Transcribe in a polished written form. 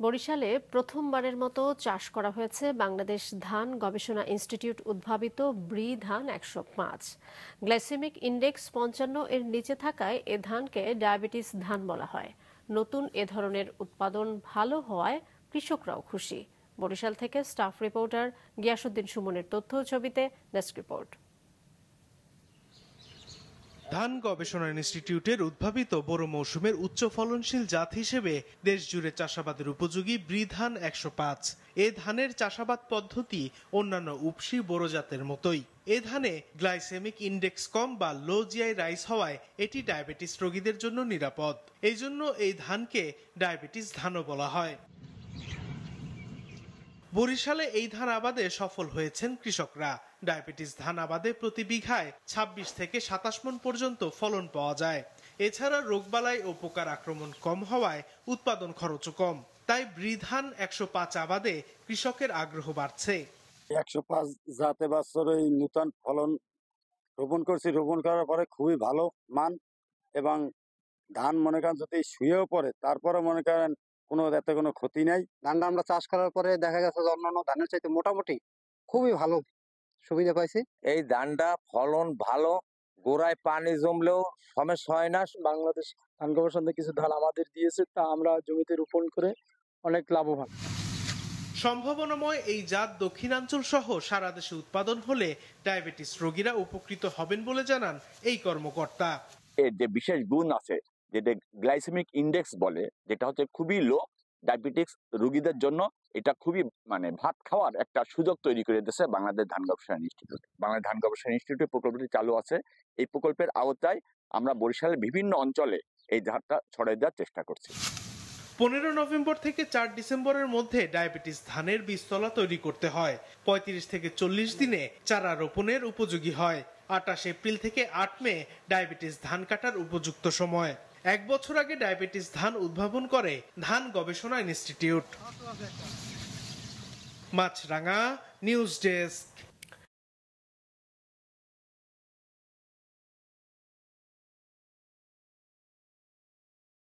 বরিশালে প্রথমবারের মতো চাষ করা হয়েছে বাংলাদেশ ধান গবেষণা ইনস্টিটিউট উদ্ভাবিত ব্রি ধান ১০৫। গ্লাইসেমিক ইন্ডেক্স ৫৫ এর নিচে থাকায় এ ধানকে ডায়াবেটিস ধান বলা হয়। নতুন এ ধরনের উৎপাদন ভালো হওয়ায় কৃষকরাও খুশি। বরিশাল থেকে স্টাফ রিপোর্টার গিয়াসউদ্দিন সুমনের তথ্য ও ছবিতে ডেস্ক রিপোর্ট। ধান গবেষণা ইনস্টিটিউটের উদ্ভাবিত বড় মৌসুমের উচ্চ ফলনশীল জাত হিসেবে দেশ জুড়ে চাষাবাদের উপযোগী ব্রি ধান ১০৫। এ ধানের চাষাবাদ পদ্ধতি অন্যান্য উপসি বোরো জাতের মতোই। এ ধানে গ্লাইসেমিক ইন্ডেক্স কম বা লো জিআই রাইস হওয়ায় এটি ডায়াবেটিস রোগীদের জন্য নিরাপদ। এই জন্য এই ধানকে ডায়াবেটিস ধানও বলা হয়। বরিশালে এই ধান আবাদে সফল হয়েছেন কৃষকরা। ডায়াবেটিস ধান আবাদে প্রতি বিঘায় ২৬ থেকে ২৭ মণ পর্যন্ত ফলন পাওয়া যায়। এছাড়া রোগবালাই ও পোকার আক্রমণ কম হওয়ায় উৎপাদন খরচও কম। তাই ব্রি ধান ১০৫ আবাদে কৃষকের আগ্রহ বাড়ছে। ১০৫ জাতে বছর এই নূতন ফলন রোপণ করছি। রোপণ করার পরে খুবই ভালো মান, এবং ধান মনে করেন যদি শুয়েও পড়ে তারপরে মনে করেন এতে কোনো ক্ষতি নাই। ধানটা আমরা চাষ করার পরে দেখা গেছে যে অন্যান্য ধানের চাইতে মোটামুটি খুবই ভালো সুবিধা পাইছি। এই ধানটা ফলন ভালো, গোড়ায় পানি জমলেও সমস্যা হয় না। বাংলাদেশ ধান গবেষণা কিছু ধান আমাদের দিয়েছে, তা আমরা জমিতে রোপণ করে অনেক লাভবান। সম্ভাবনাময় এই জাত দক্ষিণাঞ্চল সহ সারা দেশে উৎপাদন হলে ডায়াবেটিস রোগীরা উপকৃত হবেন বলে জানান এই কর্মকর্তা। এর যে বিশেষ গুণ আছে, যেটা গ্লাইসেমিক ইন্ডেক্স বলে, যেটা হচ্ছে খুবই লো, ডায়াবেটিক্স রোগীদের জন্য এটা খুবই ভাত খাওয়ার একটা সুযোগ তৈরি করে দিয়েছে বাংলাদেশ ধান গবেষণা ইনস্টিটিউট। বাংলাদেশ ধান গবেষণা ইনস্টিটিউট প্রকল্পটি চালু আছে। এই প্রকল্পের আওতায় আমরা বরিশালের বিভিন্ন অঞ্চলে এই ধানটা ছড়াই দেওয়ার চেষ্টা করছি। ১৫ নভেম্বর থেকে ৪ ডিসেম্বরের মধ্যে ডায়াবেটিস ধানের বীজতলা তৈরি করতে হয়। ৩৫ থেকে ৪০ দিনে চারা রোপণের উপযোগী হয়। ২৮ এপ্রিল থেকে ৮ মে ডায়াবেটিস ধান কাটার উপযুক্ত সময়। ১ বছর আগে ডায়াবেটিস ধান উদ্ভাবন করে ধান গবেষণা ইনস্টিটিউট। মাছরাঙা, নিউজ ডেস্ক।